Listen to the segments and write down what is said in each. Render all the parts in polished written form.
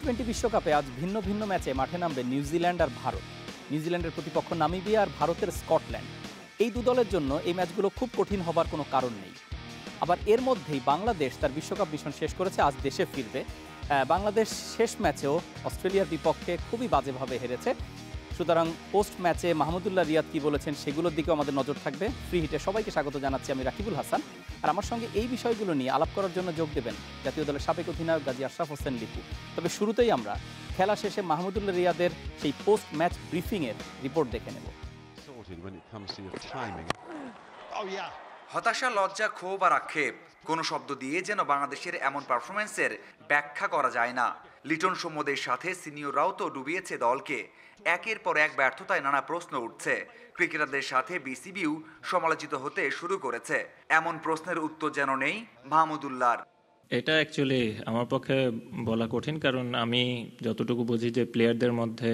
টি-20 বিশ্বকাপে আজ ভিন্ন ভিন্ন ম্যাচে মাঠে নামবে নিউজিল্যান্ড আর ভারত। নিউজিল্যান্ডের প্রতিপক্ষ নামিবিয়া আর ভারতের স্কটল্যান্ড। এই দু দলের জন্য এই ম্যাচগুলো খুব কঠিন হবার কোনো কারণ নেই। আবার এর মধ্যেই বাংলাদেশ তার বিশ্বকাপ মিশন শেষ করেছে, আজ দেশে ফিরবে। বাংলাদেশ শেষ ম্যাচেও অস্ট্রেলিয়ার বিপক্ষে খুবই বাজেভাবে হেরেছে। সুতরাং পোস্ট ম্যাচে মাহমুদুল্লাহ রিয়াদ কি বলেছেন সেগুলোর দিকেও আমাদের নজর থাকবে। ফ্রি হিটে সবাইকে স্বাগত জানাচ্ছি, আমি রাকিবুল হাসান। আর আমার সঙ্গে এই বিষয়গুলো নিয়ে আলাপ করার জন্য যোগ দেবেন জাতীয় দলের সাবেক অধিনায়ক গাজী আশরাফ হোসেন লিপু। তবে শুরুতেই আমরা খেলা শেষে মাহমুদুল্লাহ রিয়াদের সেই পোস্ট ম্যাচ ব্রিফিংয়ের রিপোর্ট দেখে নেব। হতাশা, লজ্জা, ক্ষোভ আর আক্ষেপ, কোনো শব্দ দিয়ে যেন বাংলাদেশের এমন পারফরমেন্সের ব্যাখ্যা করা যায় না। লিটন সোমদের সাথে সিনিয়ররাও তো ডুবিয়েছে দলকে। একের পর এক ব্যর্থতায় নানা প্রশ্ন উঠছে। ক্রিকেটারদের সাথে বিসিবিও সমালোচিত হতে শুরু করেছে। এমন প্রশ্নের উত্তর যেন নেই মাহমুদুল্লাহর। এটা অ্যাকচুয়ালি আমার পক্ষে বলা কঠিন, কারণ আমি যতটুকু বুঝি যে প্লেয়ারদের মধ্যে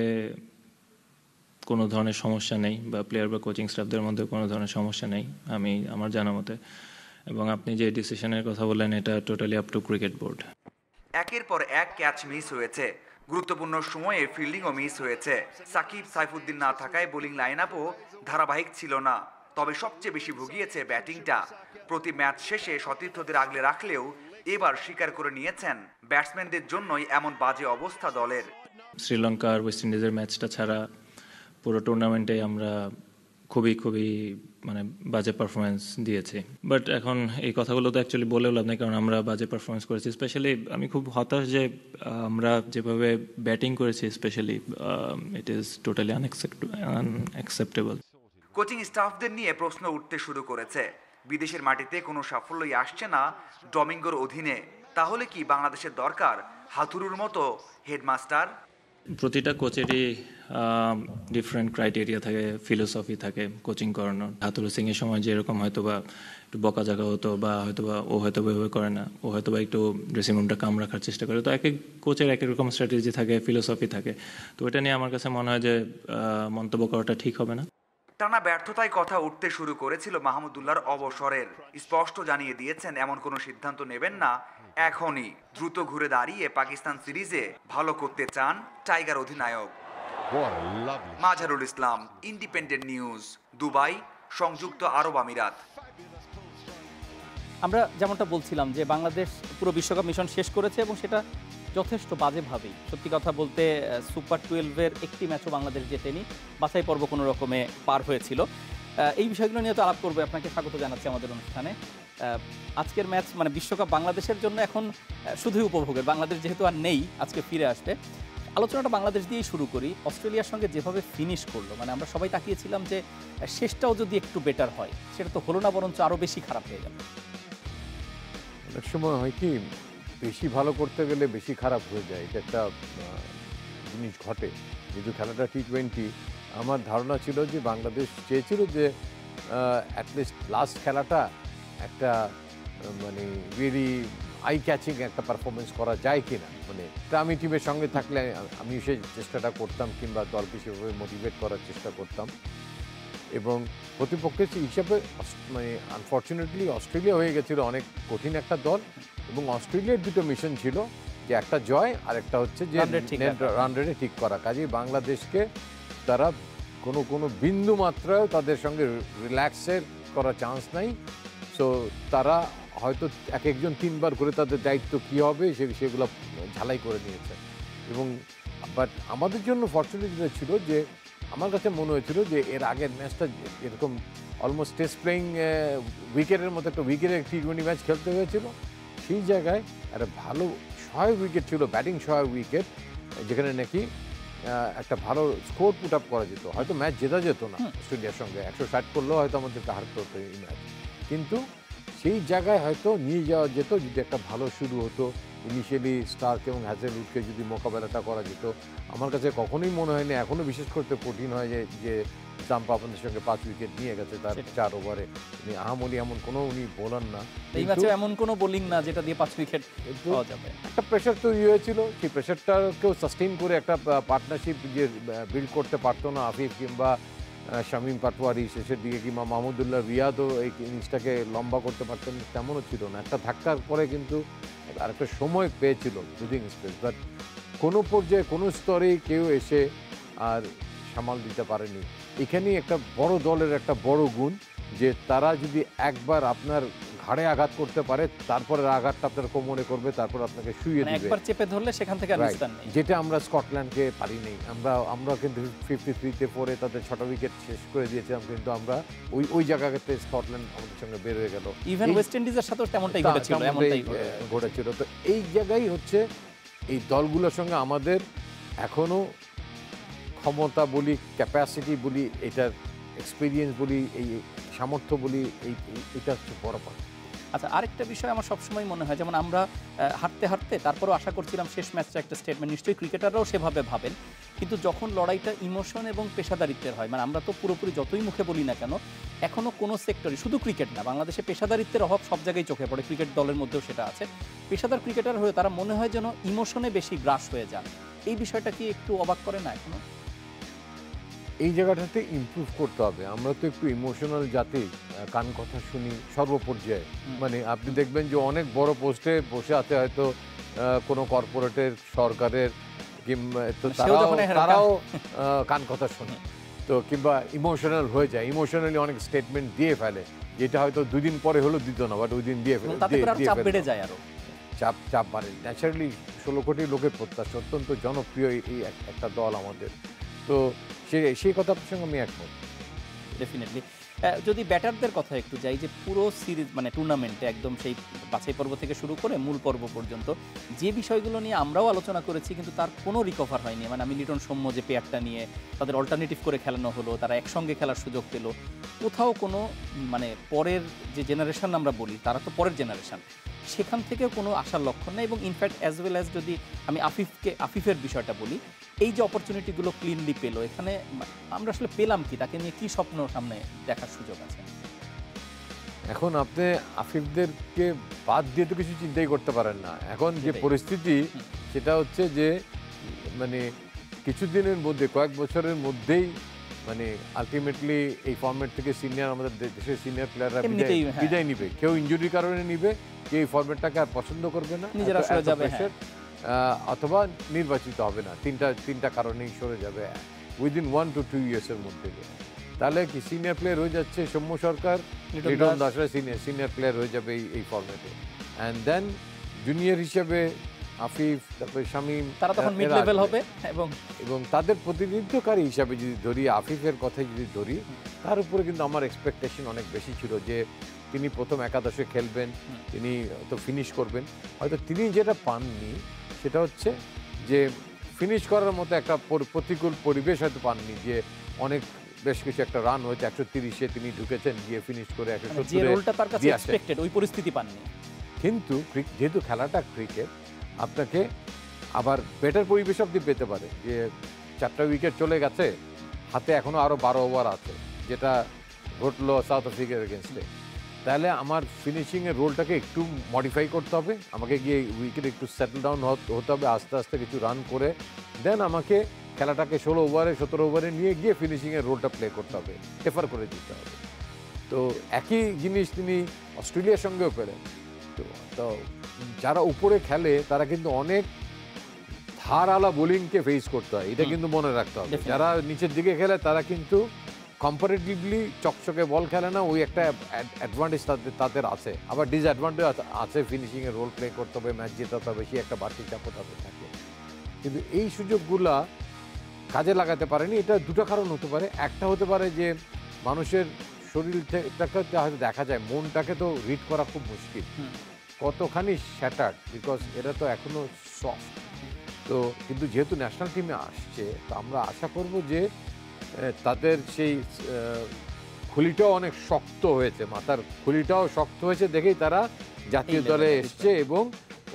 কোনো ধরনের সমস্যা নেই, বা প্লেয়ার বা কোচিং স্টাফদের মধ্যে কোনো ধরনের সমস্যা নেই আমি আমার জানা মতে। এবং আপনি যে ডিসিশনের কথা বললেন, এটা totally up to cricket board. একের পর এক ক্যাচ মিস হয়েছে, গুরুত্বপূর্ণ সময়ে ফিল্ডিংও মিস হয়েছে। সাকিব, সাইফুদ্দিন না থাকায় বোলিং লাইন আপও ধারাবাহিক ছিল না। তবে সবচেয়ে বেশি ভুগিয়েছে ব্যাটিংটা। প্রতি ম্যাচ শেষে সতীর্থদের আগলে রাখলেও এবার স্বীকার করে নিয়েছেন ব্যাটসম্যানদের জন্যই এমন বাজে অবস্থা দলের। শ্রীলঙ্কা আর ওয়েস্ট ইন্ডিজের ম্যাচটা ছাড়া পুরো টুর্নামেন্টে আমরা খুবই মানে বাজে পারফরমেন্স দিয়েছি। বাট এখন এই কথাগুলো তো অ্যাকচুয়ালি বলেও লাভ নেই, কারণ আমরা বাজে পারফরমেন্স করেছি। স্পেশালি আমি খুব হতাশ যে আমরা যেভাবে ব্যাটিং করেছি, specially it is totally unacceptable. Coaching স্টাফদের নিয়ে প্রশ্ন উঠতে শুরু করেছে। বিদেশের মাটিতে কোনো সাফল্যই আসছে না ডমিঙ্গোর অধীনে। তাহলে কি বাংলাদেশের দরকার হাথুরুর মতো হেডমাস্টার? প্রতিটা কোচেরই ডিফারেন্ট ক্রাইটেরিয়া থাকে, ফিলোসফি থাকে কোচিং করানোর। হাতুরু সিং এর সময় যেরকম হয়তো বা একটু বকা জাগা হতো, বা হয়তোবা ও হয়তো এভাবে করে না, ও হয়তো বা একটু ড্রেসিং রুমটা কাম রাখার চেষ্টা করে। তো এক এক কোচের এক এক রকম স্ট্র্যাটেজি থাকে, ফিলোসফি থাকে। তো এটা নিয়ে আমার কাছে মনে হয় যে মন্তব্য করাটা ঠিক হবে না। টানা ব্যর্থতায় কথা উঠতে শুরু করেছিল মাহমুদুল্লাহর অবসরের। স্পষ্ট জানিয়ে দিয়েছেন এমন কোনো সিদ্ধান্ত নেবেন না এখনই। দ্রুত ঘুরে দাঁড়িয়ে পাকিস্তান সিরিজে ভালো করতে চান টাইগার অধিনায়ক। মাঝারুল ইসলাম, ইন্ডিপেন্ডেন্ট নিউজ, দুবাই, সংযুক্ত আরব আমিরাত। আমরা যেমনটা বলছিলাম যে বাংলাদেশ পুরো বিশ্বকাপ মিশন শেষ করেছে এবং সেটা যথেষ্ট বাজেভাবেই। সত্যি কথা বলতে সুপার 12-এর একটি ম্যাচও বাংলাদেশ জেতেনি, বাছাই পর্ব কোনো রকমে পার হয়েছিল। এই বিষয়গুলো নিয়ে তো আলাপ করবে। আপনাকে স্বাগত জানাচ্ছি আমাদের অনুষ্ঠানে। আজকের ম্যাচ মানে বিশ্বকাপ বাংলাদেশের জন্য এখন শুধুই উপভোগের। বাংলাদেশ যেহেতু আর নেই, আজকে ফিরে আসবে। আলোচনাটা বাংলাদেশ দিয়েই শুরু করি। অস্ট্রেলিয়ার সঙ্গে যেভাবে ফিনিশ করলো, মানে আমরা সবাই তাকিয়েছিলাম যে শেষটাও যদি একটু বেটার হয়, সেটা তো হলো না, বরঞ্চ আরও বেশি খারাপ হয়ে গেল। অনেক সময় হয় কি, বেশি ভালো করতে গেলে বেশি খারাপ হয়ে যায়। এটা একটা জিনিস ঘটে। যেহেতু খেলাটা টি-20, আমার ধারণা ছিল যে বাংলাদেশ চেয়েছিল যে অ্যাটলিস্ট লাস্ট খেলাটা একটা মানে ভেরি আই ক্যাচিং একটা পারফরমেন্স করা যায় কিনা। মানে আমি টিমের সঙ্গে থাকলে আমি সেই চেষ্টাটা করতাম, কিংবা দলকে সেভাবে মোটিভেট করার চেষ্টা করতাম। এবং প্রতিপক্ষের হিসাবে মানে আনফর্চুনেটলি অস্ট্রেলিয়া হয়ে গেছিলো অনেক কঠিন একটা দল। এবং অস্ট্রেলিয়ার দুটো মিশন ছিল, যে একটা জয় আর একটা হচ্ছে যে রান রেটে ঠিক করা। কাজেই বাংলাদেশকে তারা কোনো বিন্দু মাত্রায় তাদের সঙ্গে রিল্যাক্সের করার চান্স নাই। সো তারা হয়তো এক একজন 3 বার করে তাদের দায়িত্ব কী হবে সেগুলো ঝালাই করে নিয়েছে। এবং বাট আমাদের জন্য ফর্চুনেট যেটা ছিল, যে আমার কাছে মনে হয়েছিল যে এর আগের ম্যাচটা এরকম অলমোস্ট টেস্ট প্লেয়িং উইকেটের মতো একটা উইকেটের টি-20 ম্যাচ খেলতে হয়েছিল। সেই জায়গায় একটা ভালো সহায়ক উইকেট ছিল, ব্যাটিং সহায়ক উইকেট, যেখানে নাকি একটা ভালো স্কোর পুট আপ করা যেত। হয়তো ম্যাচ জেতা যেত না অস্ট্রেলিয়ার সঙ্গে, 160 করলেও হয়তো আমাদেরকে হারতে হতো এই ম্যাচ। কিন্তু সেই জায়গায় হয়তো নিয়ে যাওয়া যেত যদি একটা ভালো শুরু হতো। ইনিশিয়ালি স্টার্ক এবং হ্যাজেলউডকে যদি মোকাবেলাটা করা যেত। আমার কাছে কখনোই মনে হয়নি, এখনও বিশেষ করতে কঠিন হয় যে জাম্প আপনাদের সঙ্গে 5 উইকেট নিয়ে গেছে তার 4 ওভারে। উনি আহামরি এমন কোনো উনি বোলার না, এই ম্যাচে এমন কোনো বোলিং না যেটা দিয়ে 5 উইকেট পাওয়া যাবে। একটা প্রেশার তৈরি হয়েছিল, সেই প্রেশারটাকেও সাস্টেইন করে একটা পার্টনারশিপ যে বিল্ড করতে পারতো না আফিফ কিংবা শামীম পাটোয়ারি, শেষের দিকে কিংবা মাহমুদুল্লাহ রিয়াদও এই ইনিংসটাকে লম্বা করতে পারতেন, তেমনও ছিল না। একটা ধাক্কার পরে কিন্তু আরেকটা সময় পেয়েছিল ব্রিদিং স্পেস। বাট কোনো পর্যায়ে কোনো স্তরে কেউ এসে আর সামাল দিতে পারেনি। এখানেই একটা বড় দলের একটা বড় গুণ যে তারা যদি একবার আপনার ঘাড়ে আঘাত করতে পারে, তারপরে আঘাতটা আপনার কোমরে করবে, তারপর আপনাকে শুইয়ে মানে দিবে। একবার চেপে ধরলে সেখান থেকে আর Right. নিস্তার নেই। যেটা আমরা স্কটল্যান্ডকে পারিনি। আমরা কিন্তু 53-তে 4-এ তাদের 6টা উইকেট শেষ করে দিয়েছিলাম, কিন্তু আমরা ওই জায়গাতে স্কটল্যান্ড আমাদের সঙ্গে বের হয়ে গেল। ইভেন ওয়েস্ট ইন্ডিজের সাথেও তেমনটাই ঘটেছিল, এমনটাই ঘটেছিল। তো এই জায়গায় হচ্ছে এই দলগুলোর সঙ্গে আমাদের এখনো ক্ষমতা বলি, ক্যাপাসিটি বলি, এটার এক্সপিরিয়েন্স বলি, এই সামর্থ্য বলি, এটা হচ্ছে বড় পার্ট। আচ্ছা, আরেকটা বিষয় আমার সবসময় মনে হয়, যেমন আমরা হাঁটতে হাঁটতে তারপরেও আশা করছিলাম শেষ ম্যাচটা একটা স্টেটমেন্ট, নিশ্চয়ই ক্রিকেটাররাও সেভাবে ভাবেন, কিন্তু যখন লড়াইটা ইমোশন এবং পেশাদারিত্বের হয়, মানে আমরা তো পুরোপুরি যতই মুখে বলি না কেন, এখনও কোনো সেক্টরে, শুধু ক্রিকেট না, বাংলাদেশে পেশাদারিত্বের অভাব সব জায়গায় চোখে পড়ে, ক্রিকেট দলের মধ্যেও সেটা আছে। পেশাদার ক্রিকেটার হয়ে তারা মনে হয় যেন ইমোশনে বেশি গ্রাস হয়ে যান। এই বিষয়টা কি একটু অবাক করে না এখনো? এই জায়গাটাতে ইমপ্রুভ করতে হবে। আমরা তো একটু ইমোশনাল জাতি, কান কথা শুনি সর্বপর্যায়ে। মানে আপনি দেখবেন যে অনেক বড় পোস্টে বসে আছে হয়তো কোনো কর্পোরেটের, সরকারের, কিংবা তো তারাও কান কথা শোনে, তো কিংবা ইমোশনাল হয়ে যায়, ইমোশনালি অনেক স্টেটমেন্ট দিয়ে ফেলে, যেটা হয়তো 2 দিন পরে হলো দিত না, বাট ওই দিন দিয়ে ফেলে, চাপ বেড়ে যায়, আরো চাপ বাড়ে। ন্যাচারালি 16 কোটি লোকের প্রত্যাশা, অত্যন্ত জনপ্রিয় এই একটা দল আমাদের। তো সেই কথার সঙ্গে আমি একমত। ডেফিনেটলি। যদি ব্যাটারদের কথা একটু যাই, যে পুরো সিরিজ মানে টুর্নামেন্টে একদম সেই বাছাই পর্ব থেকে শুরু করে মূল পর্ব পর্যন্ত যে বিষয়গুলো নিয়ে আমরাও আলোচনা করেছি, কিন্তু তার কোনো রিকভার হয়নি। মানে আমি লিটন সৌম্য যে পেয়ারটা নিয়ে তাদের অল্টারনেটিভ করে খেলানো হলো, তারা একসঙ্গে খেলার সুযোগ পেল, কোথাও কোনো মানে পরের যে জেনারেশন আমরা বলি, তারা তো পরের জেনারেশন, সেখান থেকেও কোনো আশার লক্ষণ নেই। এবং ইনফ্যাক্ট অ্যাজ ওয়েল অ্যাজ যদি আমি আফিফের বিষয়টা বলি, এই যে অপরচুনিটিগুলো ক্লিনলি পেলো, এখানে আমরা আসলে পেলাম কি, তাকে নিয়ে কি স্বপ্ন সামনে দেখার সুযোগ আছে? এখন আপনি আফিফদেরকে বাদ দিয়ে তো কিছু চিন্তাই করতে পারেন না। এখন যে পরিস্থিতি, সেটা হচ্ছে যে মানে কিছুদিনের মধ্যে, কয়েক বছরের মধ্যেই মানে আলটিমেটলি এই ফরম্যাট থেকে সিনিয়র, আমাদের দেশের সিনিয়র প্লেয়াররা বিদায় নিবে। কেউ ইনজুরির কারণে নিবে, কেউ এই ফরম্যাটটাকে আর পছন্দ করবে না, নিজেরা সরে যাবে, অথবা নির্বাচিত হবে না। তিনটা কারণেই সরে যাবে উইদিন 1 to 2 ইয়ার্সের মধ্যে। তাহলে কি সিনিয়র প্লেয়ার হয়ে যাচ্ছে সৌম্য সরকার, লিটন দাসরা সিনিয়র প্লেয়ার হয়ে যাবে এই ফরম্যাটে, অ্যান্ড দেন জুনিয়র হিসেবে আফিফ, তারপরে শামীম, তারা তখন মিড লেভেল হবে। এবং তাদের প্রতিনিধিত্বকারী হিসাবে যদি ধরি, আফিফের কথাই যদি ধরি, তার উপরে কিন্তু আমার এক্সপেকটেশন অনেক বেশি ছিল যে তিনি প্রথম একাদশে খেলবেন, তিনি তো ফিনিশ করবেন। হয়তো তিনি যেটা পাননি সেটা হচ্ছে যে ফিনিশ করার মতো একটা প্রতিকূল পরিবেশ হয়তো পাননি, যে অনেক বেশ কিছু একটা রান হয়েছে, 130-এ তিনি ঢুকেছেন, গিয়ে ফিনিশ করে 170 ওই পরিস্থিতি পাননি। কিন্তু যেহেতু খেলাটা ক্রিকেট, আপনাকে আবার বেটার পরিবেশ আপনি পেতে পারে, যে 4টা উইকেট চলে গেছে, হাতে এখনো আরো 12 ওভার আছে, যেটা ঘটলো সাউথ আফ্রিকার এগেনস্টে। তাহলে আমার ফিনিশিংয়ের রোলটাকে একটু মডিফাই করতে হবে, আমাকে গিয়ে উইকেট একটু সেটেল ডাউন হতে হবে, আস্তে আস্তে কিছু রান করে দেন আমাকে খেলাটাকে 16 ওভারে 17 ওভারে নিয়ে গিয়ে ফিনিশিংয়ের রোলটা প্লে করতে হবে, প্রেফার করে দিতে হবে। তো একই জিনিস তিনি অস্ট্রেলিয়ার সঙ্গেও পেলেন। তো যারা উপরে খেলে তারা কিন্তু অনেক ধারালা বোলিংকে ফেস করতে হয়, এটা কিন্তু মনে রাখতে হবে। যারা নিচের দিকে খেলে তারা কিন্তু কম্পারেটিভলি চকচকে বল খেলে না, ওই একটা অ্যাডভান্টেজ তাদের আছে, আবার ডিসঅ্যাডভান্টেজ আছে, ফিনিশিংয়ের রোল প্লে করতে হবে, ম্যাচ জেতাতে হবে, বেশি একটা বাড়তি চাপও তাদের থাকে। কিন্তু এই সুযোগগুলা কাজে লাগাতে পারেনি। এটা দুটো কারণ হতে পারে। একটা হতে পারে যে মানুষের শরীরটাকে হয়তো দেখা যায়, মনটাকে তো রিড করা খুব মুশকিল, কতখানি শ্যাটার্ড, বিকজ এরা তো এখনো সফট। তো কিন্তু যেহেতু ন্যাশনাল টিমে আসছে, তো আমরা আশা করব যে তাদের সেই খুলিটাও অনেক শক্ত হয়েছে, মাথার খুলিটাও শক্ত হয়েছে, দেখেই তারা জাতীয় দলে এসছে, এবং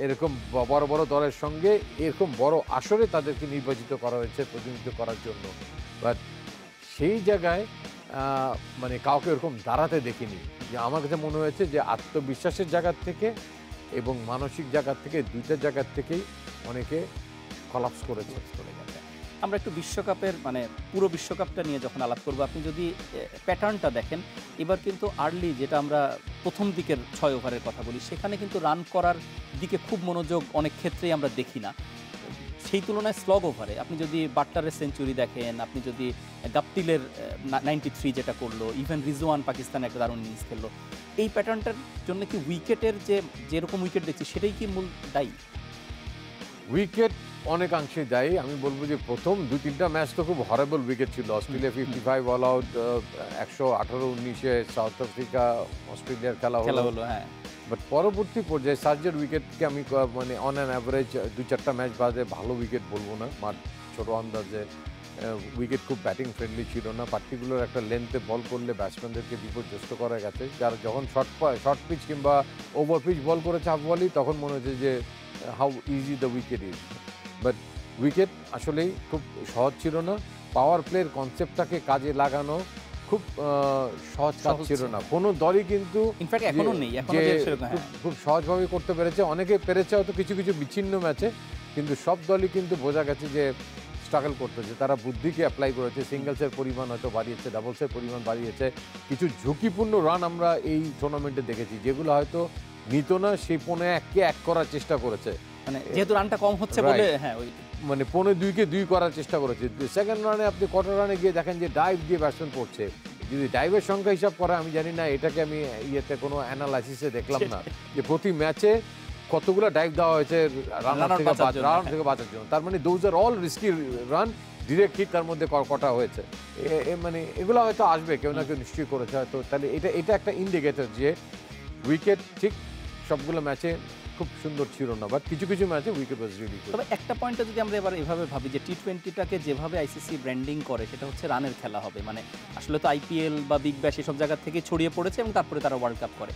এরকম বড় বড় দলের সঙ্গে এরকম বড় আসরে তাদেরকে নির্বাচিত করা হয়েছে প্রতিনিধিত্ব করার জন্য। বাট সেই জায়গায় মানে কাউকে এরকম দাঁড়াতে দেখিনি। যে আমার কাছে মনে হয়েছে যে আত্মবিশ্বাসের জায়গার থেকে এবং মানসিক জায়গার থেকে, দুইটা জায়গার থেকেই অনেকে কলাপস করেছে। আমরা একটু বিশ্বকাপের মানে পুরো বিশ্বকাপটা নিয়ে যখন আলাপ করবো, আপনি যদি প্যাটার্নটা দেখেন, এবার কিন্তু আর্লি, যেটা আমরা প্রথম দিকের 6 ওভারের কথা বলি, সেখানে কিন্তু রান করার দিকে খুব মনোযোগ অনেক ক্ষেত্রেই আমরা দেখি না। সেই তুলনায় স্লগ ওভারে আপনি যদি বাট্টারের সেঞ্চুরি দেখেন, আপনি যদি গাপটিলের 93 যেটা করলো, ইভেন রিজওয়ান পাকিস্তানে একটা দারুণ ইনিংস খেললো, এই প্যাটার্নটার জন্য কি উইকেটের যেরকম উইকেট দেখছি সেটাই কি মূল দায়ী? উইকেট অনেকাংশে দায়ী। আমি বলবো যে প্রথম 2-3টা ম্যাচ তো খুব হরেবল উইকেট ছিল। Australia 55 all out, 118-19 south Africa অস্ট্রেলিয়ার খেলা হলো। হ্যাঁ, বাট পরবর্তী পর্যায়ে সার্জের উইকেটকে আমি মানে অন অ্যান অ্যাভারেজ 2-4টা ম্যাচ বাদে ভালো উইকেট বলবো না। মাঠ ছোট আন্দাজে উইকেট খুব ব্যাটিং ফ্রেন্ডলি ছিল না। পার্টিকুলার একটা লেন্থে বল করলে ব্যাটসম্যানদেরকে বিপর্যস্ত করা গেছে। যারা যখন শর্ট পিচ কিংবা ওভার পিচ বল করেছে হাফ বলই, তখন মনে হচ্ছে যে how easy the wicket is. But wicket আসলেই খুব সহজ ছিল না। পাওয়ার প্লের কনসেপ্টটাকে কাজে লাগানো খুব সহজ কাজ ছিল না। কোনো দলই কিন্তু ইনফ্যাক্ট এখনো নেই, এখনো যে সেরকম, হ্যাঁ, খুব সহজভাবে করতে পেরেছে। অনেকে পেরেছে হয়তো কিছু কিছু বিচ্ছিন্ন ম্যাচে, কিন্তু সব দলই কিন্তু বোঝা গেছে যে স্ট্রাগল করতেছে। তারা বুদ্ধিকে অ্যাপ্লাই করেছে, সিঙ্গলসের পরিমাণ হয়তো বাড়িয়েছে, ডাবলসের পরিমাণ বাড়িয়েছে। কিছু ঝুঁকিপূর্ণ রান আমরা এই টুর্নামেন্টে দেখেছি, যেগুলো হয়তো নিত না, সেই 1-1-কে 1 করার চেষ্টা করেছে। মানে যেহেতু রানটা কম হচ্ছে বলে, হ্যাঁ, ওই মানে 1-2-কে 2 করার চেষ্টা করেছে। সেকেন্ড রানে আপনি কোয়ার্টার রানে গিয়ে দেখেন যে ডাইভ দিয়ে ব্যাটসম্যান পড়ছে। যদি ডাইভের সংখ্যা হিসাব করা, আমি জানি না, এটাকে আমি ইয়েতে কোনো অ্যানালাইসিসে দেখলাম না যে প্রতি ম্যাচে কতগুলো ডাইভ দেওয়া হয়েছে রানার থেকে বাঁচার জন্য। তার মানে those are all risky run, direct hit তার মধ্যে কটা হয়েছে। মানে এগুলো হয়তো আসবে, কেউ না কেউ নিশ্চয়ই করেছে হয়তো। তাহলে এটা একটা ইন্ডিকেটর যে উইকেট ঠিক সবগুলো ম্যাচে খুব সুন্দর ছিল না, বাট কিছু কিছু ম্যাচে উইকেট ওয়াজ রিয়েলি গুড। তবে একটা পয়েন্টে যদি আমরা এবার এভাবে ভাবি যে টি-20টাকে যেভাবে আইসিসি ব্র্যান্ডিং করে, সেটা হচ্ছে রানের খেলা হবে। মানে আসলে তো আইপিএল বা বিগ ব্যাশ এসব জায়গা থেকে ছড়িয়ে পড়েছে এবং তারপরে তারা ওয়ার্ল্ড কাপ করে।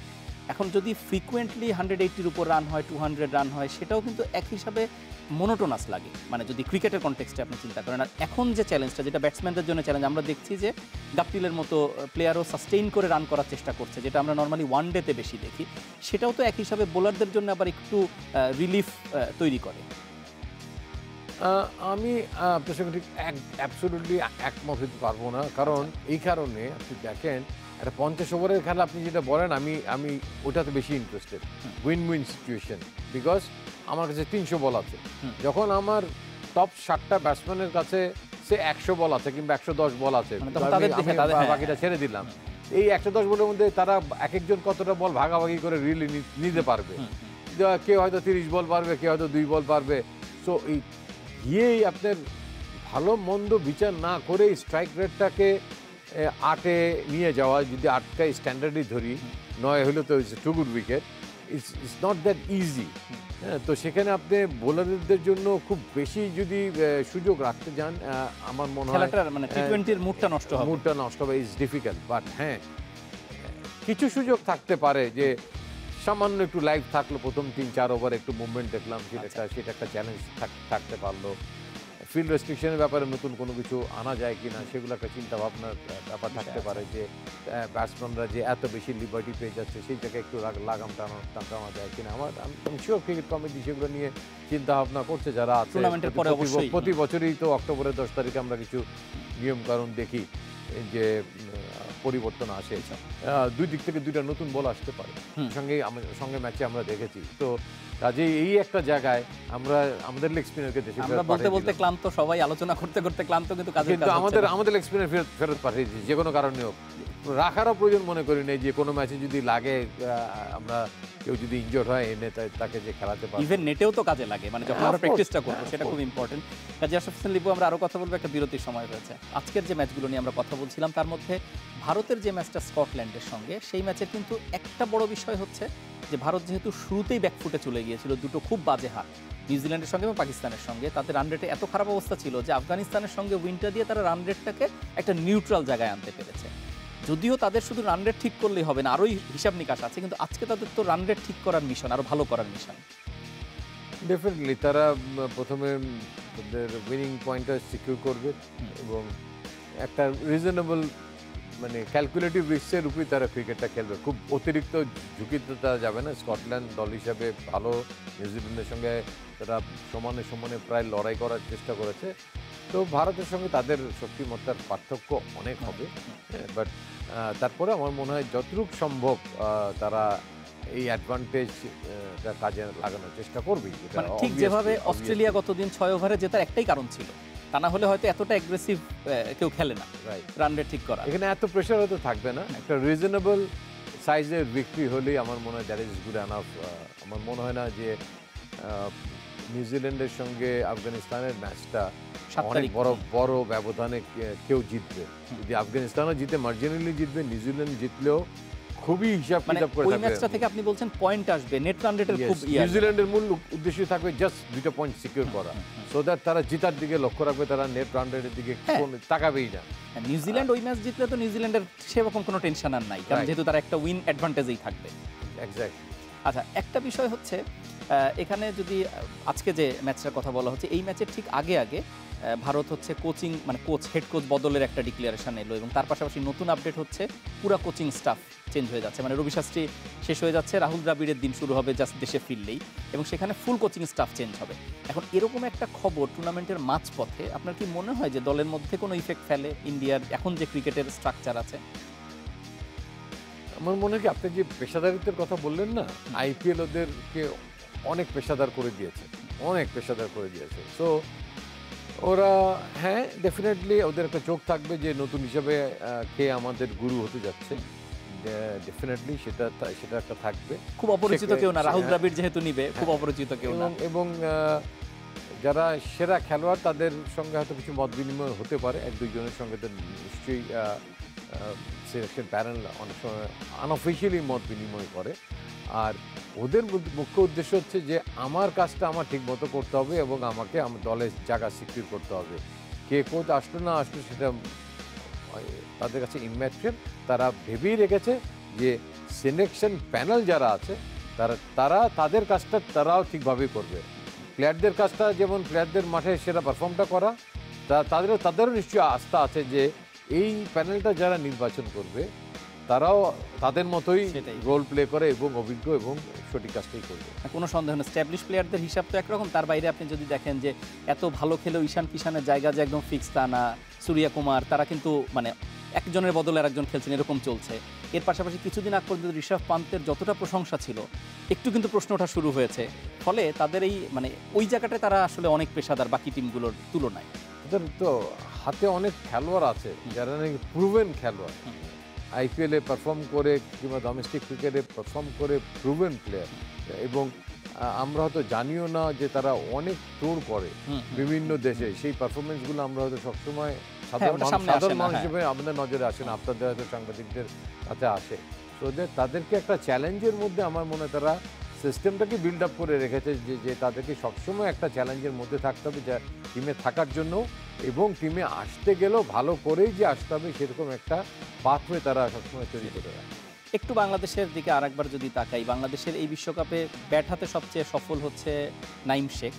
এখন যদি ফ্রিকুয়েন্টলি 180-র উপর রান হয়, 200 রান হয়, সেটাও কিন্তু এক হিসাবে মোনোটোনাস লাগে, মানে যদি ক্রিকেটের কনটেক্সটে আপনি চিন্তা করেন। আর এখন যে চ্যালেঞ্জটা, যেটা ব্যাটসম্যানদের জন্য চ্যালেঞ্জ, আমরা দেখছি যে গাপটিলের মতো প্লেয়ারও সাস্টেইন করে রান করার চেষ্টা করছে, যেটা আমরা নর্মালি ওয়ান ডেতে বেশি দেখি। সেটাও তো এক হিসাবে বোলারদের জন্য আবার একটু রিলিফ তৈরি করে। আমি আপনার সঙ্গে ঠিক অ্যাবসলিউটলি একমত হতে পারবো না। কারণ এই কারণে আপনি দেখেন, একটা 50 ওভারের খেলা আপনি যেটা বলেন, আমি ওটাতে বেশি interested. Win win situation, because আমার কাছে 300 বল আছে। যখন আমার টপ 7টা ব্যাটসম্যানের কাছে সে 100 বল আছে কিংবা 110 বল আছে, বাকিটা ছেড়ে দিলাম। এই 110 বলের মধ্যে তারা এক একজন কতটা বল ভাগাভাগি করে রিলি নিতে পারবে। কেউ হয়তো 30 বল পারবে, কেউ হয়তো 2 বল পারবে। সো এই গিয়েই আপনার ভালো মন্দ বিচার না করে স্ট্রাইক রেটটাকে 8-এ নিয়ে যাওয়া, যদি 8টা স্ট্যান্ডার্ডই ধরি, 9 হলে তো two good wicket, it's not that easy. হ্যাঁ, তো সেখানে আপনি বোলারদের জন্য খুব বেশি যদি সুযোগ রাখতে যান, আমার মনে হয় মানে টি-20-র মুডটা নষ্ট হবে, ইজ ডিফিকাল্ট। বাট হ্যাঁ, কিছু সুযোগ থাকতে পারে যে সামান্য একটু লাইভ থাকলো, প্রথম 3-4 ওভার একটু মুভমেন্ট দেখলাম, সেটা একটা চ্যালেঞ্জ থাকতে পারলো। ফিল্ড রেস্ট্রিকশনের ব্যাপারে নতুন কোনো কিছু আনা যায় কিনা, সেগুলো একটা চিন্তা ভাবনার ব্যাপার থাকতে পারে, যে ব্যাটসম্যানরা যে এত বেশি লিবার্টি পেয়ে যাচ্ছে, সেই জায়গায় একটু লাগাম টানা যায় কিনা। আমি শিওর ক্রিকেট কমিটি সেগুলো নিয়ে চিন্তা ভাবনা করছে, যারা আছে। প্রতি বছরই তো অক্টোবরের 10 তারিখে আমরা কিছু নিয়ম কারণ দেখি যে পরিবর্তন আসে। দুই দিক থেকে 2টা নতুন বল আসতে পারে, সঙ্গে ম্যাচে আমরা দেখেছি। তো কাজেই এই একটা জায়গায় আমরা আমাদের লেগ স্পিনারকে দেশে বলতে ক্লান্ত, সবাই আলোচনা করতে করতে ক্লান্ত, কিন্তু আমাদের লেগ স্পিনার ফেরত পাঠিয়েছি, যে কোনো কারণে হোক। রাখারও প্রয়োজন মনে করি নেই, যে কোনো ম্যাচে যদি লাগে, আমরা কেউ যদি ইনজোর্ড হয়, এনে তাকে যে খেলাতে পারে। ইভেন নেটেও তো কাজে লাগে, মানে যখন আমরা প্র্যাকটিসটা করবো, সেটা খুব ইম্পর্টেন্ট। কাজী আশরাফ হোসেন লিপু, আমরা আরও কথা বলবো, একটা বিরতির সময় রয়েছে। আজকের যে ম্যাচগুলো নিয়ে আমরা কথা বলছিলাম, তার মধ্যে ভারতের যে ম্যাচটা স্কটল্যান্ডের সঙ্গে, সেই ম্যাচের কিন্তু একটা বড় বিষয় হচ্ছে যে ভারত যেহেতু শুরুতেই ব্যাকফুটে চলে গিয়েছিল, দুটো খুব বাজে হার নিউজিল্যান্ডের সঙ্গে এবং পাকিস্তানের সঙ্গে, তাতে রান রেটে এত খারাপ অবস্থা ছিল যে আফগানিস্তানের সঙ্গে উইনটা দিয়ে তারা রান রেটটাকে একটা নিউট্রাল জায়গায় আনতে পেরেছে। যদিও তাদের শুধু রান রেট ঠিক করলেই হবে না, আরোই হিসাব নিকাশ আছে, কিন্তু আজকে তাদের তো রান রেট ঠিক করার মিশন, আরও ভালো করার মিশন। ডেফিনেটলি তারা প্রথমে তাদের উইনিং পয়েন্টটা সিকিউর করবে এবং একটা রিজনেবল, মানে ক্যালকুলেটিভ রিস্কের উপরই তারা ক্রিকেটটা খেলবে। খুব অতিরিক্ত ঝুঁকিতে তারা যাবে না। স্কটল্যান্ড দল হিসাবে ভালো, নিউজিল্যান্ডের সঙ্গে তারা সমানে প্রায় লড়াই করার চেষ্টা করেছে। তো ভারতের সঙ্গে তাদের শক্তিমত্তার পার্থক্য অনেক হবে, বাট তারপরে আমার মনে হয় যতটুকু সম্ভব তারা এই অ্যাডভান্টেজ কাজে লাগানোর চেষ্টা করবেই। মানে ঠিক যেভাবে অস্ট্রেলিয়া গতদিন 6 ওভারে জেতার একটাই কারণ ছিল, তা না হলে হয়তো এতটা অ্যাগ্রেসিভ কেউ খেলে না রান রেট ঠিক করা। এখানে এত প্রেশার হয়তো থাকবে না, একটা রিজনেবল সাইজের বিক্রি হলেই আমার মনে হয় দ্যাট ইজ গুড এনাফ। আমার মনে হয় না যে নিউজিল্যান্ডের সঙ্গে আফগানিস্তানের ম্যাচটা অনেক বড় ব্যবধানে কেউ জিতবে। যদি আফগানিস্তানও জিতে মার্জিনালি জিতবে, নিউজিল্যান্ড জিতলেও খুবই হিসাব কিতাব করে ওই ম্যাচটা থেকে আপনি বলছেন পয়েন্ট আসবে, নেট রান রেটের খুব নিউজিল্যান্ডের মূল উদ্দেশ্য থাকবে জাস্ট 2টা পয়েন্ট সিকিউর করা, সো দ্যাট তারা জিতার দিকে লক্ষ্য রাখবে, তারা নেট রান রেটের দিকে তাকাবেই না। নিউজিল্যান্ড ওই ম্যাচ জিতলে তো নিউজিল্যান্ডের সেরকম কোনো টেনশন আর নাই, কারণ যেহেতু তারা একটা উইন অ্যাডভান্টেজেই থাকবে। এক্স্যাক্টলি। আচ্ছা, একটা বিষয় হচ্ছে এখানে যদি আজকে যে ম্যাচটার কথা বলা হচ্ছে, এই ম্যাচের ঠিক আগে আগে ভারত হচ্ছে কোচিং মানে হেড কোচ বদলের একটা ডিক্লারেশন এলো, এবং তার পাশাপাশি নতুন আপডেট হচ্ছে পুরা কোচিং স্টাফ চেঞ্জ হয়ে যাচ্ছে। মানে রবি শাস্ত্রী শেষ হয়ে যাচ্ছে, রাহুল দ্রাবিড়ের দিন শুরু হবে জাস্ট দেশে ফিরলেই, এবং সেখানে ফুল কোচিং স্টাফ চেঞ্জ হবে। এখন এরকম একটা খবর টুর্নামেন্টের মাঝপথে আপনার কি মনে হয় যে দলের মধ্যে কোনো ইফেক্ট ফেলে ইন্ডিয়ার এখন যে ক্রিকেটের স্ট্রাকচার আছে? আমার মনে হয় কি, আপনি যে পেশাদারিত্বের কথা বললেন না, আইপিএল ওদেরকে অনেক পেশাদার করে দিয়েছে, অনেক পেশাদার করে দিয়েছে। সো ওরা হ্যাঁ ডেফিনেটলি ওদের একটা চোখ থাকবে যে নতুন হিসাবে কে আমাদের গুরু হতে যাচ্ছে, ডেফিনেটলি সেটা একটা থাকবে। খুব অপরিচিত কেউ না, রাহুল দ্রাবিড় যেহেতু নিবে, খুব অপরিচিত কেউ না। এবং যারা সেরা খেলোয়াড় তাদের সঙ্গে হয়তো কিছু মত বিনিময় হতে পারে, এক দুইজনের সঙ্গে তো নিশ্চয়ই সিলেকশন প্যানেল অনেক সময় আনঅফিসিয়ালি মত বিনিময় করে। আর ওদের মুখ্য উদ্দেশ্য হচ্ছে যে আমার কাজটা আমার ঠিক মতো করতে হবে এবং আমাকে আমার দলের জায়গা সিকিউর করতে হবে। কে কোচ আসলো না আসলো সেটা তাদের কাছে ইম্যাটেরিয়াল। তারা ভেবেই রেখেছে যে সিলেকশন প্যানেল যারা আছে তারা তাদের কাজটা তারাও ঠিকভাবেই করবে। প্লেয়ারদের কাজটা যেমন প্লেয়ারদের মাঠে সেরা পারফর্মটা করা, তাদেরও নিশ্চয়ই আস্থা আছে যে এই প্যানেলটা যারা নির্বাচন করবে তারাও তাদের মতোই রোল প্লে করে এবং অভিজ্ঞ এবং সঠিক কাজটাই করবে। কোনো সন্দেহ নেই, স্ট্যাবলিশ প্লেয়ারদের হিসাব তো একরকম, তার বাইরে আপনি যদি দেখেন যে এত ভালো খেলেও ঈশান কিষানের জায়গা যে একদম ফিক্স তা না, সূর্যা কুমার তারা কিন্তু মানে একজনের বদলে আরেকজন খেলছেন, এরকম চলছে। এর পাশাপাশি কিছুদিন আগ পর্যন্ত ঋষভ পান্তের যতটা প্রশংসা ছিল, একটু কিন্তু প্রশ্ন ওঠা শুরু হয়েছে। ফলে তাদের এই মানে ওই জায়গাটায় তারা আসলে অনেক পেশাদার বাকি টিমগুলোর তুলনায়। তাদের তো হাতে অনেক খেলোয়াড় আছে যারা নাকি প্রুভেন খেলোয়াড়, আইপিএলে পারফর্ম করে কিংবা ডোমেস্টিক ক্রিকেটে পারফর্ম করে প্রুভেন প্লেয়ার, এবং আমরা হয়তো জানিও না যে তারা অনেক ট্যুর করে বিভিন্ন দেশে। সেই পারফরমেন্সগুলো আমরা হয়তো সবসময় সাধারণ মানুষ হিসেবে আমাদের নজরে আসে না, আপনাদের হয়তো সাংবাদিকদের কাছে আসে। তো তাদেরকে একটা চ্যালেঞ্জের মধ্যে আমার মনে হয় তারা সিস্টেমটাকে বিল্ড আপ করে রেখেছে যে তাদেরকে সবসময় একটা চ্যালেঞ্জের মধ্যে থাকতে হবে যা টিমে থাকার জন্য, এবং টিমে আসতে গেলেও ভালো করেই যে আসতে হবে সেরকম একটা পাথওয়ে তারা সবসময় তৈরি করে রাখে। একটু বাংলাদেশের দিকে আরেকবার যদি তাকাই, বাংলাদেশের এই বিশ্বকাপে ব্যাট হাতে সবচেয়ে সফল হচ্ছে নাঈম শেখ,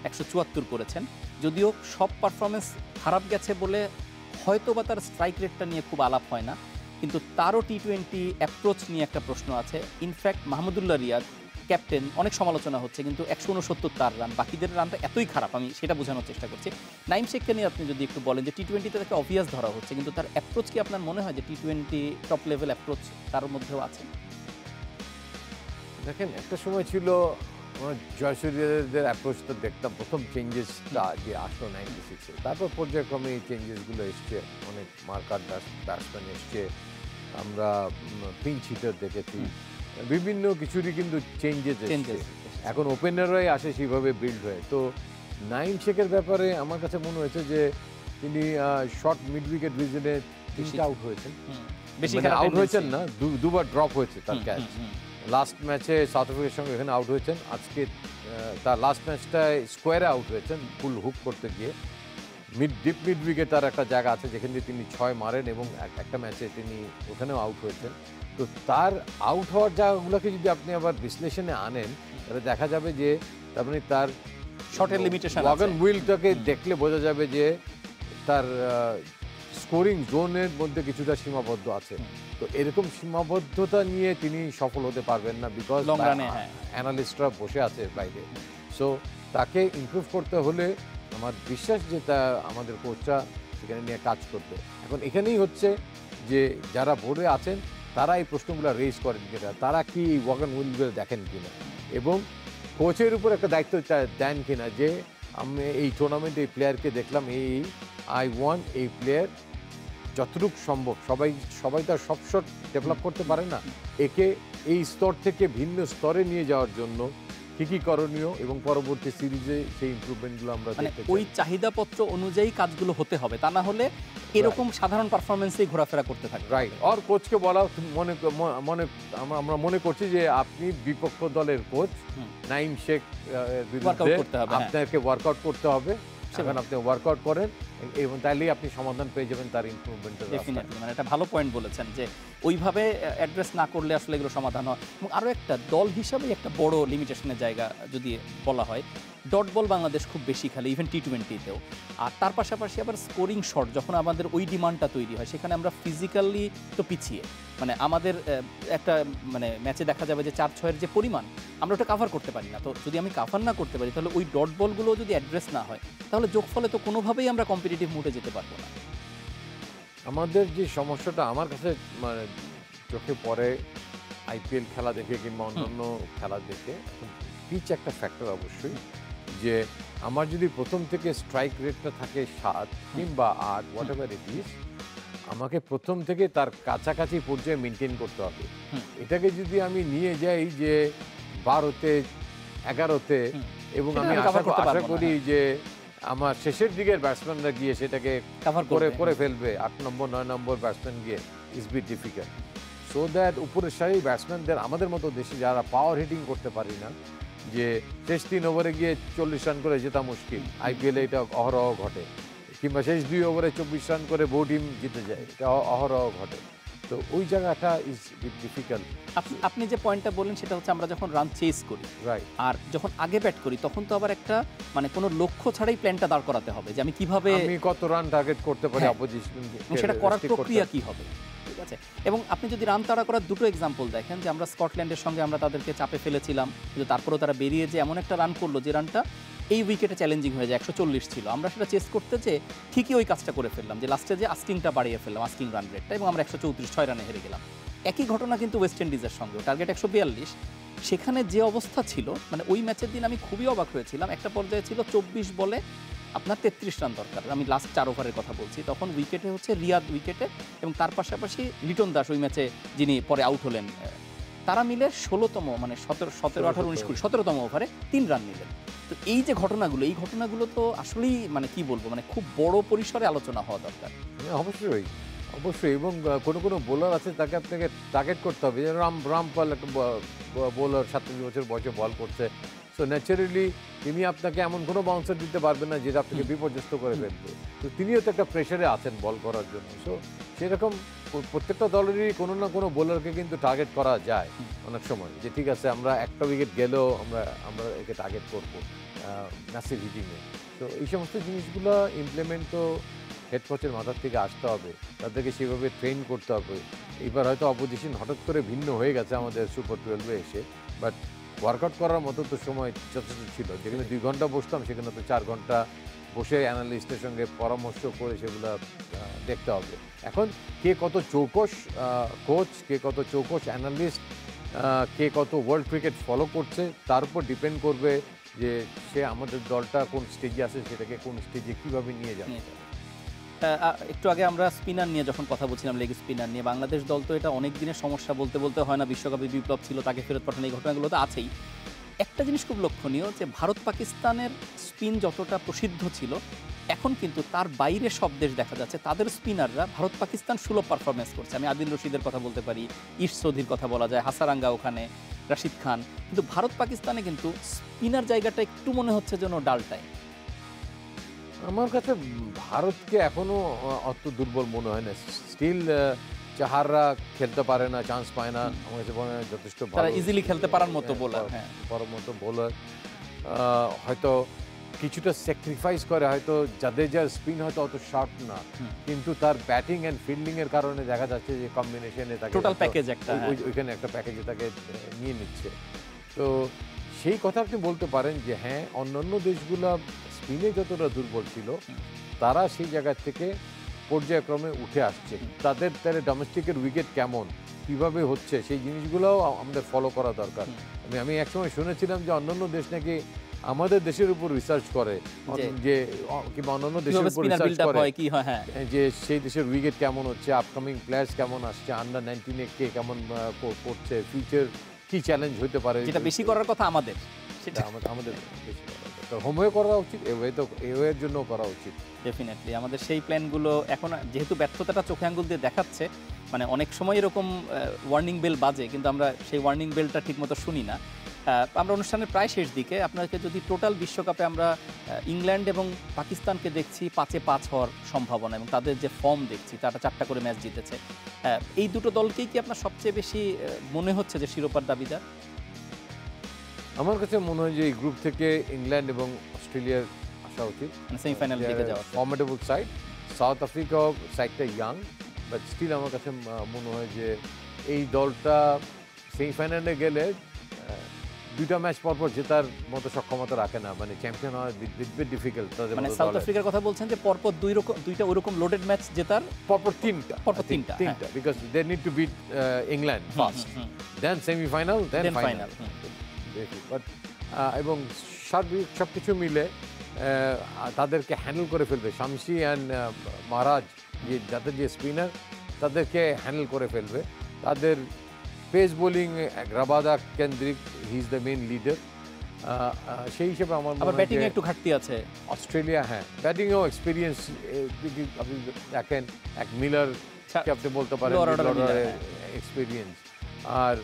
174 করেছেন। যদিও সব পারফরমেন্স খারাপ গেছে বলে হয়তো বা তার স্ট্রাইক রেটটা নিয়ে খুব আলাপ হয় না, কিন্তু তারও টি-20 অ্যাপ্রোচ নিয়ে একটা প্রশ্ন আছে। ইনফ্যাক্ট মাহমুদুল্লাহ রিয়াদ ক্যাপ্টেন, অনেক সমালোচনা হচ্ছে, কিন্তু 169 তার রান, বাকিদের রানটা এতই খারাপ, আমি সেটা বোঝানোর চেষ্টা করছি। নাঈম শেখকে নিয়ে আপনি যদি একটু বলেন যে টি-20তে তাকে অবভিয়াস ধরা হচ্ছে, কিন্তু তার অ্যাপ্রোচ কি আপনার মনে হয় যে টি-20 টপ লেভেল অ্যাপ্রোচ তার মধ্যেও আছে? দেখেন, একটা সময় ছিল জয়সূর্যদের অ্যাপ্রোচটা দেখতাম, প্রথম চেঞ্জেসটা যে আসলো 96-এ, তারপর পর্যায়ক্রমে এই চেঞ্জেসগুলো এসছে, অনেক মার্কার ব্যাটসম্যান এসছে, আমরা পিঞ্চ হিটার দেখেছি, বিভিন্ন কিছুরই কিন্তু চেঞ্জেস এসছে। এখন ওপেনাররাই আসে সেইভাবে বিল্ড হয়ে। তো নাঈম শেখের ব্যাপারে আমার কাছে মনে হয়েছে যে তিনি শর্ট মিড উইকেট রিজনে 3টা আউট হয়েছেন, আউট হয়েছেন না, দুবার ড্রপ হয়েছে তার ক্যাচ। লাস্ট ম্যাচে সাউথ আফ্রিকার সঙ্গে এখানে আউট হয়েছেন, আজকে তার লাস্ট ম্যাচটায় স্কোয়ারে আউট হয়েছেন ফুল হুক করতে গিয়ে। ডিপ মিড উইকেট তার একটা জায়গা আছে যেখানে তিনি 6 মারেন, এবং একটা ম্যাচে তিনি ওখানেও আউট হয়েছেন। তো তার আউট হওয়ার জায়গাগুলোকে যদি আপনি আবার বিশ্লেষণে আনেন তাহলে দেখা যাবে যে তার মানে তার শটের লিমিটেশন আছে। ওয়াগন হুইলটাকে দেখলে বোঝা যাবে যে তার স্কোরিং জোনের মধ্যে কিছুটা সীমাবদ্ধ আছে। তো এরকম সীমাবদ্ধতা নিয়ে তিনি সফল হতে পারবেন না, বিকজ অ্যানালিস্টরা বসে আছে বাইরে। সো তাকে ইমপ্রুভ করতে হলে আমার বিশ্বাস যে তা আমাদের কোচরা সেখানে নিয়ে কাজ করবে। এখন এখানেই হচ্ছে যে যারা বোর্ডে আছেন তারা এই প্রশ্নগুলো রেজ করেন কিনা, তারা কি ওয়াক অ্যান্ড উইলগুলো দেখেন কিনা, এবং কোচের উপর একটা দায়িত্ব দেন কিনা যে আমি এই টুর্নামেন্টে এই প্লেয়ারকে দেখলাম, আই ওয়ান এই প্লেয়ার যতটুকু সম্ভব, সবাই তো আর সব শট ডেভেলপ করতে পারে না, একে এই স্তর থেকে ভিন্ন স্তরে নিয়ে যাওয়ার জন্য কি করণীয়, এবং পরবর্তী সিরিজে সেই ইমপ্রুভমেন্টগুলো আমরা মানে দেখতে ওই চাই। চাহিদাপত্র অনুযায়ী কাজগুলো হতে হবে, তা না হলে এরকম সাধারণ পারফরমেন্সেই ঘোরাফেরা করতে থাকবে। রাইট, আর কোচকে বলা আমরা মনে করছি যে আপনি বিপক্ষ দলের কোচ নাইম শেখ বিরুদ্ধে আপনাকে ওয়ার্কআউট করতে হবে, সেখানে আপনি ওয়ার্কআউট করেন এবং তাইলেই আপনি সমাধান পেয়ে যাবেন তার ইমপ্রুভমেন্টের। ডেফিনেটলি, মানে এটা ভালো পয়েন্ট বলেছেন যে ওইভাবে অ্যাড্রেস না করলে আসলে এগুলো সমাধান হয়। এবং আরও একটা দল হিসাবে একটা বড় লিমিটেশনের জায়গা যদি বলা হয়, ডট বল বাংলাদেশ খুব বেশি খেলে, ইভেন টি-20তেও। আর তার পাশাপাশি আবার স্কোরিং শট যখন আমাদের ওই ডিমান্ডটা তৈরি হয়, সেখানে আমরা ফিজিক্যালি তো পিছিয়ে, মানে আমাদের একটা মানে ম্যাচে দেখা যাবে যে 4-6-এর যে পরিমাণ আমরা ওটা কাভার করতে পারি না। তো যদি আমি কাভার না করতে পারি, তাহলে ওই ডট বলগুলো যদি অ্যাড্রেস না হয়, তাহলে যোগফলে তো কোনোভাবেই আমরা কম্পিটিটিভ মোডে যেতে পারবো না। আমাদের যে সমস্যাটা আমার কাছে মানে চোখে পড়ে আইপিএল খেলা দেখে কিংবা অন্যান্য খেলা দেখে, পিচ একটা ফ্যাক্টর অবশ্যই, যে আমার যদি প্রথম থেকে স্ট্রাইক রেটটা থাকে 7 কিংবা 8 হোয়াট এভার ইট ইজ, আমাকে প্রথম থেকে তার কাছাকাছি পর্যায়ে মেনটেন করতে হবে। এটাকে যদি আমি নিয়ে যাই যে 12তে 11তে, এবং আমি আশা করি যে আমার শেষের দিকের ব্যাটসম্যানরা গিয়ে সেটাকে করে ফেলবে, 8 নম্বর 9 নম্বর ব্যাটসম্যান গিয়ে, is be difficult. So that উপরের সারি ব্যাটসম্যানদের, আমাদের মতো দেশে যারা পাওয়ার হিটিং করতে পারি না, যে শেষ 3 ওভারে গিয়ে 40 রান করে জেতা মুশকিল, আইপিএলে এটা অহরহ ঘটে, কিংবা শেষ 2 ওভারে 24 রান করে বহু টিম জিতে যায়, এটা অহরহ ঘটে। তো ওই জায়গাটা ইজ ডিফিকাল্ট। আপনি যে পয়েন্টটা বললেন সেটা হচ্ছে আমরা যখন রান চেস করি, রাইট, আর যখন আগে ব্যাট করি তখন তো আবার একটা মানে কোনো লক্ষ্য ছাড়াই প্ল্যানটা দাঁড় করাতে হবে যে আমি কিভাবে, আমি কত রান টার্গেট করতে পারি অপোজিশনকে, সেটা করার প্রক্রিয়া কি হবে, ঠিক আছে। এবং আপনি যদি রান তাড়া করার দুটো এক্সাম্পল দেখেন, যে আমরা স্কটল্যান্ডের সঙ্গে আমরা তাদেরকে চাপে ফেলেছিলাম, কিন্তু তারপরেও তারা বেরিয়ে যে এমন একটা রান করলো যে রানটা এই উইকেটে চ্যালেঞ্জিং হয়ে যায়, 140 ছিল। আমরা সেটা চেস করতে যে ঠিকই ওই কাজটা করে ফেললাম, যে লাস্টে যে আস্কিংটা বাড়িয়ে ফেললাম, আস্কিং রান রেটটা, এবং আমরা 134 6 রানে হেরে গেলাম। একই ঘটনা কিন্তু ওয়েস্ট ইন্ডিজের সঙ্গে, টার্গেট 142, সেখানে যে অবস্থা ছিল, মানে ওই ম্যাচের দিন আমি খুবই অবাক হয়েছিলাম। একটা পর্যায়ে ছিল 24 বলে আপনার 33 রান দরকার, আমি লাস্ট 4 ওভারের কথা বলছি, তখন উইকেটে হচ্ছে রিয়াদ উইকেটে, এবং তার পাশাপাশি লিটন দাস ওই ম্যাচে যিনি পরে আউট হলেন, তারা মিলে 16তম মানে 17 18 19 20 17তম ওভারে 3 রান নিলেন। তো এই যে ঘটনাগুলো, এই ঘটনাগুলো তো আসলেই মানে কি বলবো, মানে খুব বড় পরিসরে আলোচনা হওয়া দরকার। অবশ্যই অবশ্যই, এবং কোনো বোলার আছে তাকে আপনাকে টার্গেট করতে হবে। রামপাল একটা বোলার 37 বছর বয়সে বল করছে, সো ন্যাচারালি তিনি আপনাকে এমন কোনো বাউন্সার দিতে পারবেন না যেটা আপনাকে বিপর্যস্ত করে ফেলবে। তো তিনিও তো একটা প্রেশারে আছেন বল করার জন্য। সো সেরকম প্রত্যেকটা দলেরই কোনো না কোনো বোলারকে কিন্তু টার্গেট করা যায় অনেক সময়, যে ঠিক আছে আমরা একটা উইকেট গেলেও আমরা একে টার্গেট করবো ম্যাসিভ হিটিংয়ে। তো এই সমস্ত জিনিসগুলো ইমপ্লিমেন্ট তো হেড কোচের মাথার থেকে আসতে হবে, তাদেরকে সেভাবে ট্রেন করতে হবে। এবার হয়তো অপোজিশন হঠাৎ করে ভিন্ন হয়ে গেছে আমাদের সুপার 12-এ এসে, বাট ওয়ার্কআউট করার মতো তো সময় যথেষ্ট ছিল। যেখানে 2 ঘন্টা বসতাম সেখানে তো 4 ঘন্টা বসে অ্যানালিস্টের সঙ্গে পরামর্শ করে সেগুলো দেখতে হবে। এখন কে কত চৌকস কোচ, কে কত চৌকস অ্যানালিস্ট, কে কত ওয়ার্ল্ড ক্রিকেট ফলো করছে, তার উপর ডিপেন্ড করবে যে সে আমাদের দলটা কোন স্টেজে আছে, সেটাকে কোন স্টেজে কীভাবে নিয়ে যাবে। একটু আগে আমরা স্পিনার নিয়ে যখন কথা বলছিলাম, লেগ স্পিনার নিয়ে, বাংলাদেশ দল তো এটা অনেক দিনের সমস্যা, বলতে হয় না, বিশ্বকাপে বিপ্লব ছিল, তাকে ফেরত পাঠানো, এই ঘটনাগুলো তো আছেই। একটা জিনিস খুব লক্ষণীয়, যে ভারত পাকিস্তানের স্পিন যতটা প্রসিদ্ধ ছিল, এখন কিন্তু তার বাইরে সব দেশ দেখা যাচ্ছে তাদের স্পিনাররা ভারত পাকিস্তান সুলভ পারফরমেন্স করছে। আমি আদিল রশিদের কথা বলতে পারি, ইশ চৌধুরীর কথা বলা যায়, হাসারাঙ্গা ওখানে, রাশিদ খান, কিন্তু ভারত পাকিস্তানে কিন্তু স্পিনার জায়গাটা একটু মনে হচ্ছে যেন ডালটায়। আমার কাছে ভারতকে এখনো অত দুর্বল মনে হয় না। স্টিল চাহাররা খেলতে পারে না, চান্স পায় না, আমার কাছে মনে হয় যথেষ্ট ভালো, ইজিলি খেলতে পারার মতো বোলার, হ্যাঁ পারার মতো বোলার। হয়তো কিছুটা স্যাক্রিফাইস করে, হয়তো জাদেজার স্পিন হয়তো অত শার্প না, কিন্তু তার ব্যাটিং অ্যান্ড ফিল্ডিং এর কারণে দেখা যাচ্ছে যে কম্বিনেশনে তাকে টোটাল প্যাকেজ একটা, ওইখানে একটা প্যাকেজে তাকে নিয়ে নিচ্ছে। তো সেই কথা আপনি বলতে পারেন যে হ্যাঁ, অন্যান্য দেশগুলো স্পিনে যতটা দুর্বল ছিল, তারা সেই জায়গা থেকে পর্যায়ক্রমে উঠে আসছে। তাদের ডোমেস্টিকের উইকেট কেমন, কিভাবে হচ্ছে, সেই জিনিসগুলোও আমাদের ফলো করা দরকার। আমি একসময় শুনেছিলাম যে অন্যান্য দেশ নাকি আমাদের দেশের উপর রিসার্চ করে, যে কিংবা অন্যান্য দেশের উপর রিসার্চ করে যে সেই দেশের উইকেট কেমন হচ্ছে, আপকামিং প্লেয়ার্স কেমন আসছে, আন্ডার 19 কে কেমন করছে, ফিউচার কি চ্যালেঞ্জ হতে পারে, যেটা বেশি করার কথা আমাদের, সেটা আমাদের বেশি করা দরকার। হোমওয়ে করা উচিত, এওয়ের জন্য করা উচিত। ডেফিনেটলি আমাদের সেই প্ল্যানগুলো এখন যেহেতু ব্যর্থতাটা চোখে আঙ্গুল দিয়ে দেখাচ্ছে, মানে অনেক সময় এরকম ওয়ার্নিং বেল বাজে, কিন্তু আমরা সেই ওয়ার্নিং বেলটা ঠিকমতো শুনি না। আমরা অনুষ্ঠানের প্রায় শেষ দিকে আপনাকে যদি টোটাল বিশ্বকাপে আমরা ইংল্যান্ড এবং পাকিস্তানকে দেখছি 5-5 হওয়ার সম্ভাবনা, এবং তাদের যে ফর্ম দেখছি তারা 4টা করে ম্যাচ জিতেছে, এই দুটো দলকেই কি আপনার সবচেয়ে বেশি মনে হচ্ছে যে শিরোপার দাবিদার? আমার কাছে মনে হয় যে এই গ্রুপ থেকে ইংল্যান্ড এবং অস্ট্রেলিয়ার আসা উচিত, সেমিফাইনাল দিকে যাওয়া ফর্মেডেবল সাইড। সাউথ আফ্রিকা সাইডটা ইয়াং, বাট স্টিল আমার কাছে মনে হয় যে এই দলটা সেমিফাইনালে গেলে 2টা ম্যাচ পরপর জেতার মতো সক্ষমতা রাখে না, মানে চ্যাম্পিয়ন হওয়া বিট ডিফিকাল্ট তাদের। মানে সাউথ আফ্রিকার কথা বলছেন যে পরপর দুইটা ওরকম লোডেড ম্যাচ জেতার, পরপর তিনটা, because they need to beat England first, then semifinal, then final. But এবং সব কিছু মিলে তাদেরকে হ্যান্ডেল করে ফেলবে শামসি অ্যান্ড মহারাজ, যাদের যে স্পিনার, তাদেরকে হ্যান্ডেল করে ফেলবে। তাদের পেস বোলিং রাবাদা কেন্দ্রিক, he is the main leader. সেই হিসেবে আমার ব্যাটিং একটু ঘাটতি আছে অস্ট্রেলিয়া। হ্যাঁ, ব্যাটিংয়েও এক্সপিরিয়েন্স আপনি দেখেন, এক মিলার কে আপনি বলতে পারেন এক্সপিরিয়েন্স, আর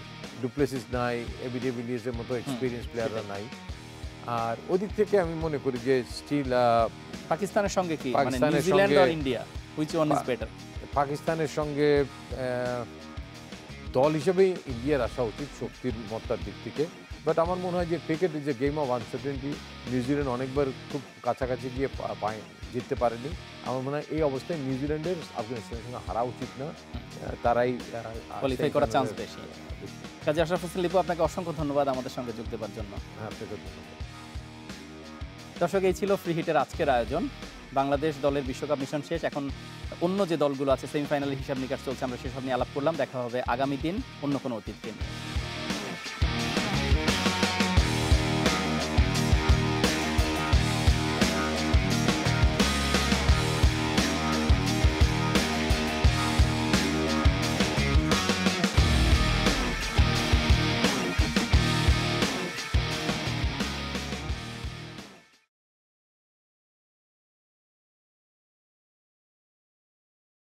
ডুপ্লেসিস নাই, এবি ডি ভিলিয়ার্সের মতো এক্সপিরিয়েন্স প্লেয়াররা নাই। আর ওদিক থেকে আমি মনে করি যে স্টিল পাকিস্তানের সঙ্গে কি, মানে নিউজিল্যান্ড আর India, which one is better? পাকিস্তানের সঙ্গে দল হিসেবেই ইন্ডিয়ার আসা উচিত শক্তির মত্তার দিক থেকে। বাট আমার মনে হয় যে cricket is a game of uncertainty. New Zealand অনেকবার খুব কাছাকাছি গিয়ে জিততে পারেনি। আমার মনে হয় এই অবস্থায় নিউজিল্যান্ডের আফগানিস্তানের সঙ্গে হারা উচিত না, তারাই কোয়ালিফাই করার চান্স বেশি। কাজী আশরাফ হোসেন লিপু, আপনাকে অসংখ্য ধন্যবাদ আমাদের সঙ্গে যোগ দেওয়ার জন্য। আপনাকে ধন্যবাদ। দর্শক, এই ছিল ফ্রি হিটের আজকের আয়োজন। বাংলাদেশ দলের বিশ্বকাপ মিশন শেষ, এখন অন্য যে দলগুলো আছে সেমিফাইনালের হিসাব নিকাশ চলছে, আমরা সেসব নিয়ে আলাপ করলাম। দেখা হবে আগামী দিন অন্য কোনো অতিথি নিয়ে।